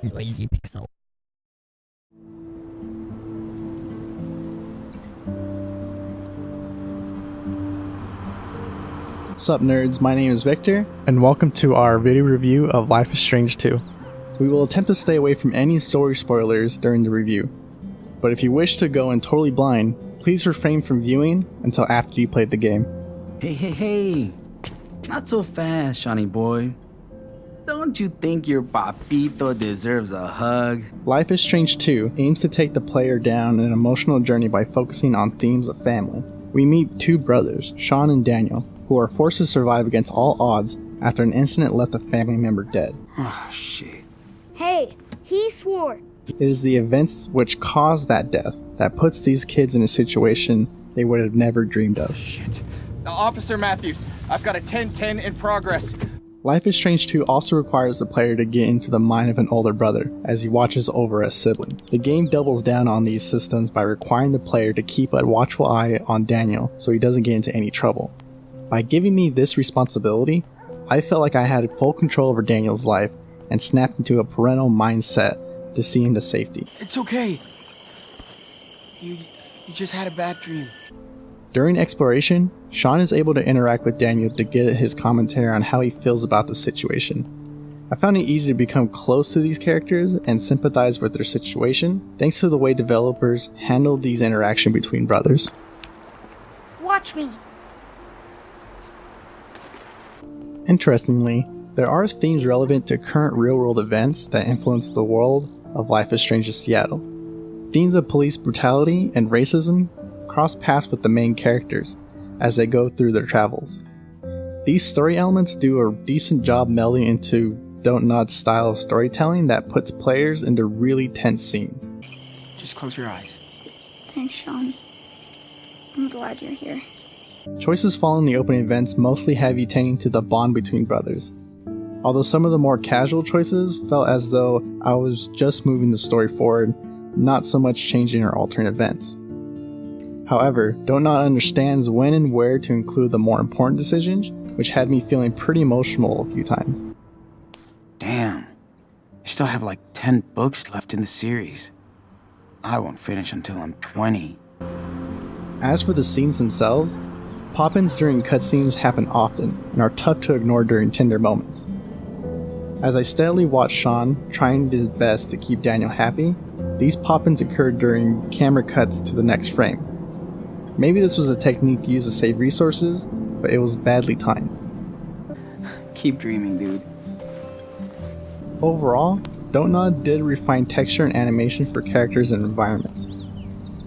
Noisy Pixel. Sup nerds, my name is Victor, and welcome to our video review of Life is Strange 2. We will attempt to stay away from any story spoilers during the review, but if you wish to go in totally blind, please refrain from viewing until after you played the game. Hey, not so fast, Shawnee boy. Don't you think your papito deserves a hug? Life is Strange 2 aims to take the player down an emotional journey by focusing on themes of family. We meet two brothers, Sean and Daniel, who are forced to survive against all odds after an incident left a family member dead. Oh, shit. Hey, he swore. It is the events which caused that death that puts these kids in a situation they would have never dreamed of. Shit. Officer Matthews, I've got a 10-10 in progress. Life is Strange 2 also requires the player to get into the mind of an older brother as he watches over a sibling. The game doubles down on these systems by requiring the player to keep a watchful eye on Daniel so he doesn't get into any trouble. By giving me this responsibility, I felt like I had full control over Daniel's life and snapped into a parental mindset to see him to safety. It's okay. You just had a bad dream. During exploration, Sean is able to interact with Daniel to get his commentary on how he feels about the situation. I found it easy to become close to these characters and sympathize with their situation, thanks to the way developers handled these interactions between brothers. Watch me. Interestingly, there are themes relevant to current real-world events that influence the world of Life is Strange in Seattle. Themes of police brutality and racism cross paths with the main characters as they go through their travels. These story elements do a decent job melding into Don't Nod's style of storytelling that puts players into really tense scenes. Just close your eyes. Thanks, Sean. I'm glad you're here. Choices following the opening events mostly heavy tending to the bond between brothers, although some of the more casual choices felt as though I was just moving the story forward, not so much changing or altering events. However, Don't Nod understands when and where to include the more important decisions, which had me feeling pretty emotional a few times. Damn. I still have like 10 books left in the series. I won't finish until I'm 20. As for the scenes themselves, pop-ins during cutscenes happen often and are tough to ignore during tender moments. As I steadily watch Sean trying his best to keep Daniel happy, these pop-ins occurred during camera cuts to the next frame. Maybe this was a technique used to save resources, but it was badly timed. Keep dreaming, dude. Overall, Don't Nod did refine texture and animation for characters and environments.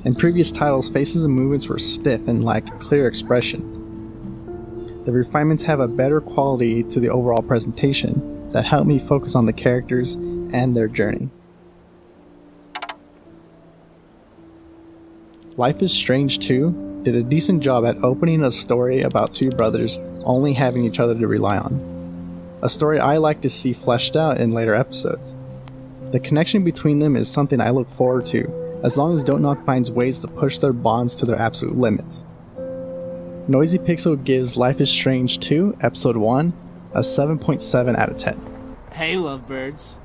In previous titles, faces and movements were stiff and lacked clear expression. The refinements have a better quality to the overall presentation that helped me focus on the characters and their journey. Life is Strange 2 did a decent job at opening a story about two brothers only having each other to rely on. A story I like to see fleshed out in later episodes. The connection between them is something I look forward to, as long as Don't Nod finds ways to push their bonds to their absolute limits. Noisy Pixel gives Life is Strange 2 Episode 1 a 7.7 out of 10. Hey, lovebirds.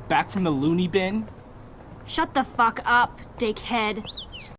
Back from the loony bin? Shut the fuck up, dickhead.